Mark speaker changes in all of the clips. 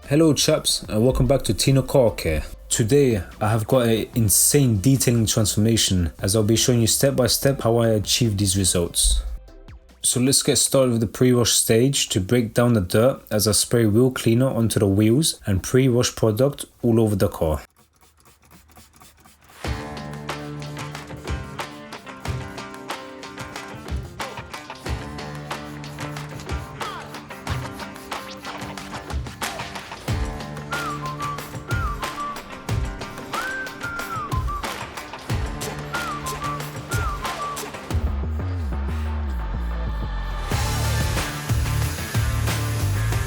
Speaker 1: Hello chaps, and welcome back to Tino Car Care. Today I have got an insane detailing transformation as I'll be showing you step by step how I achieved these results. So let's get started with the pre-wash stage to break down the dirt as I spray wheel cleaner onto the wheels and pre-wash product all over the car.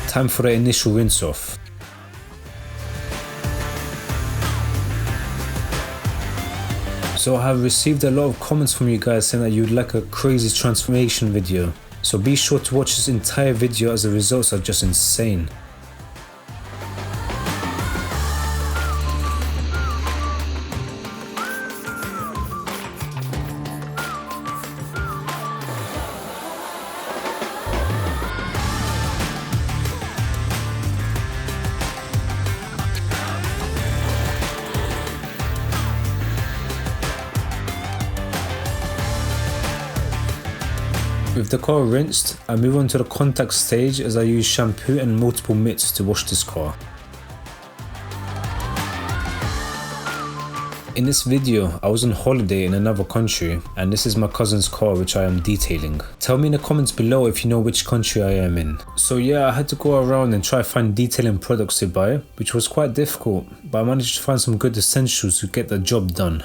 Speaker 1: Time for the initial rinse off. So I have received a lot of comments from you guys saying that you'd like a crazy transformation video. So be sure to watch this entire video as the results are just insane. With the car rinsed, I move on to the contact stage as I use shampoo and multiple mitts to wash this car. In this video, I was on holiday in another country and this is my cousin's car which I am detailing. Tell me in the comments below if you know which country I am in. So yeah, I had to go around and try to find detailing products to buy, which was quite difficult, but I managed to find some good essentials to get the job done.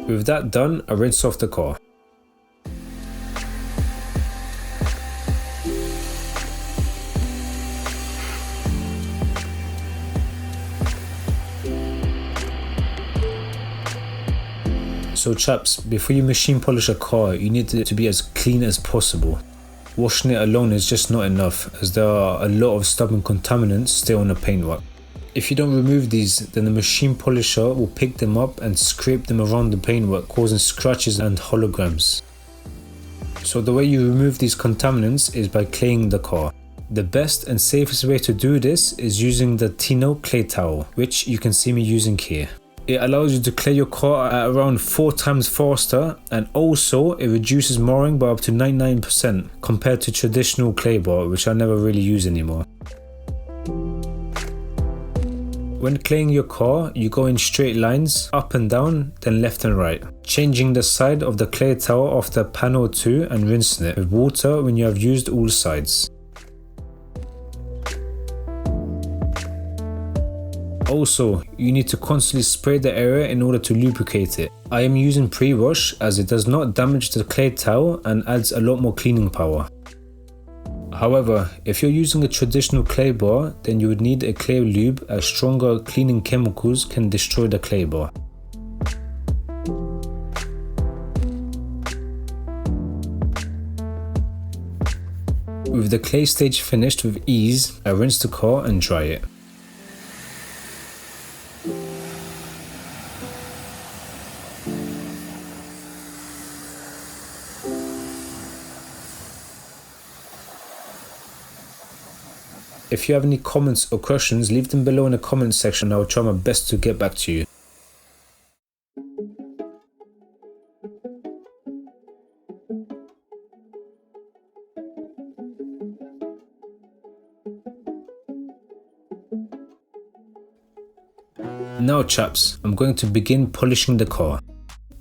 Speaker 1: With that done, I rinse off the car. So chaps, before you machine polish a car, you need it to be as clean as possible. Washing it alone is just not enough as there are a lot of stubborn contaminants still on the paintwork. If you don't remove these, then the machine polisher will pick them up and scrape them around the paintwork, causing scratches and holograms. So the way you remove these contaminants is by claying the car. The best and safest way to do this is using the Tino clay towel, which you can see me using here. It allows you to clay your car at around 4 times faster, and also it reduces marring by up to 99% compared to traditional clay bar, which I never really use anymore. When claying your car, you go in straight lines, up and down, then left and right, changing the side of the clay towel after a pan or two and rinsing it with water when you have used all sides. Also, you need to constantly spray the area in order to lubricate it. I am using pre-wash as it does not damage the clay towel and adds a lot more cleaning power. However, if you're using a traditional clay bar, then you would need a clay lube as stronger cleaning chemicals can destroy the clay bar. With the clay stage finished with ease, I rinse the car and dry it. If you have any comments or questions, leave them below in the comments section and I will try my best to get back to you. Now chaps, I'm going to begin polishing the car.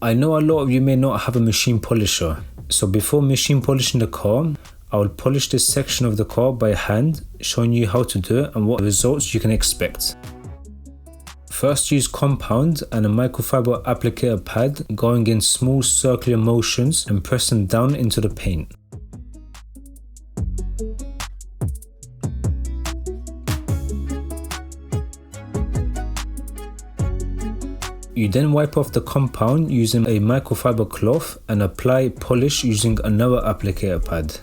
Speaker 1: I know a lot of you may not have a machine polisher, so before machine polishing the car, I will polish this section of the car by hand, showing you how to do it and what results you can expect. First, use compound and a microfiber applicator pad, going in small circular motions and pressing down into the paint. You then wipe off the compound using a microfiber cloth and apply polish using another applicator pad.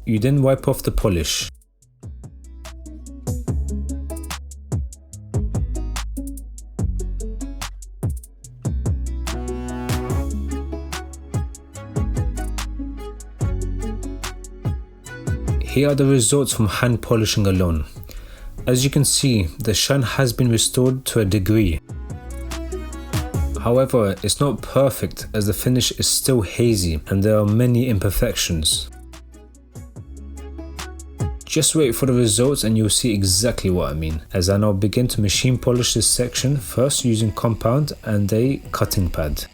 Speaker 1: You then wipe off the polish. Here are the results from hand polishing alone. As you can see, the shine has been restored to a degree. However, it's not perfect as the finish is still hazy and there are many imperfections. Just wait for the results and you'll see exactly what I mean, as I now begin to machine polish this section, first using compound and a cutting pad.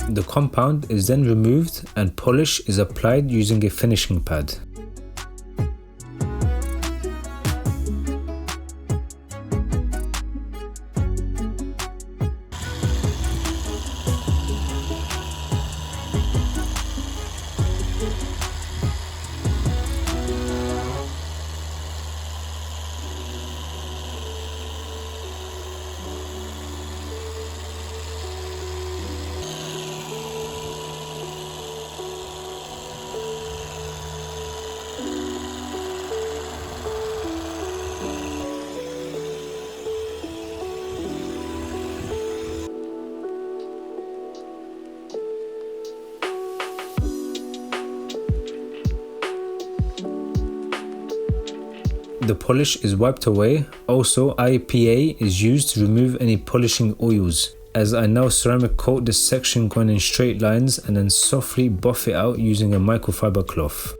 Speaker 1: The compound is then removed and polish is applied using a finishing pad. The polish is wiped away. Also, IPA is used to remove any polishing oils, as I now ceramic coat this section going in straight lines and then softly buff it out using a microfiber cloth.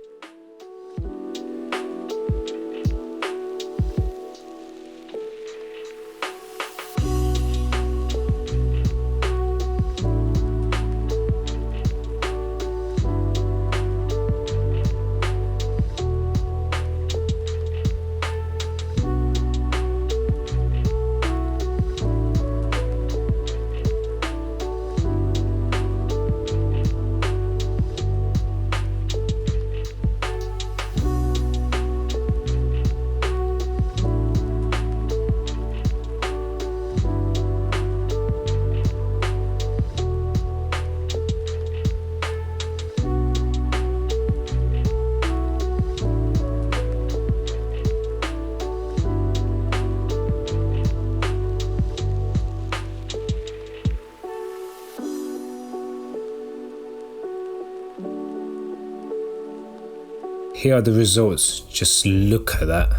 Speaker 1: Here are the results, just look at that.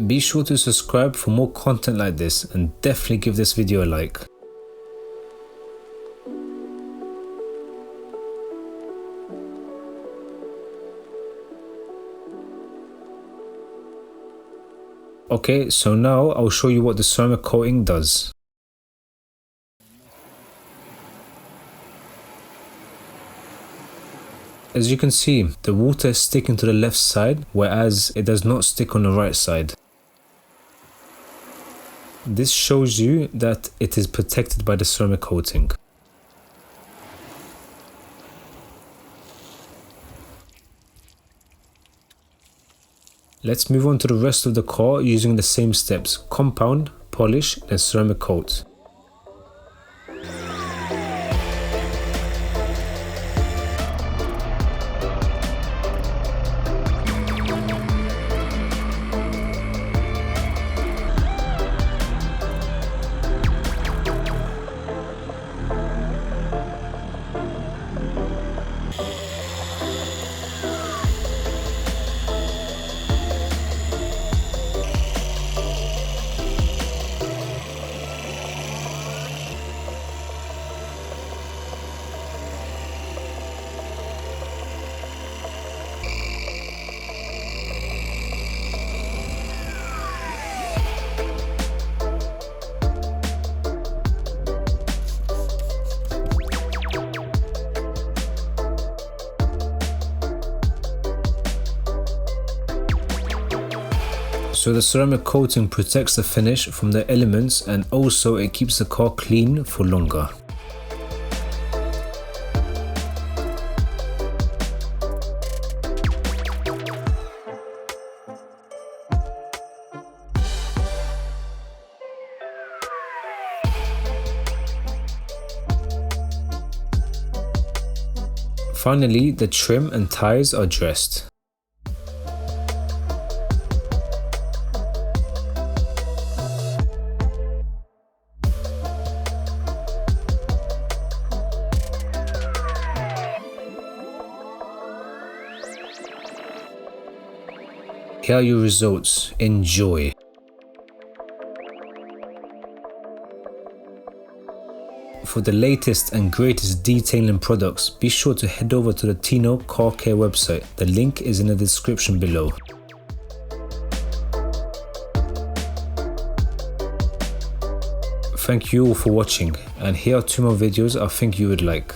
Speaker 1: Be sure to subscribe for more content like this and definitely give this video a like. Okay, so now I'll show you what the ceramic coating does. As you can see, the water is sticking to the left side, whereas it does not stick on the right side. This shows you that it is protected by the ceramic coating. Let's move on to the rest of the car using the same steps: compound, polish, and ceramic coat. So the ceramic coating protects the finish from the elements and also it keeps the car clean for longer. Finally, the trim and tyres are dressed. Here are your results. Enjoy. For the latest and greatest detailing products, be sure to head over to the Tino Car Care website. The link is in the description below. Thank you all for watching, and here are 2 more videos I think you would like.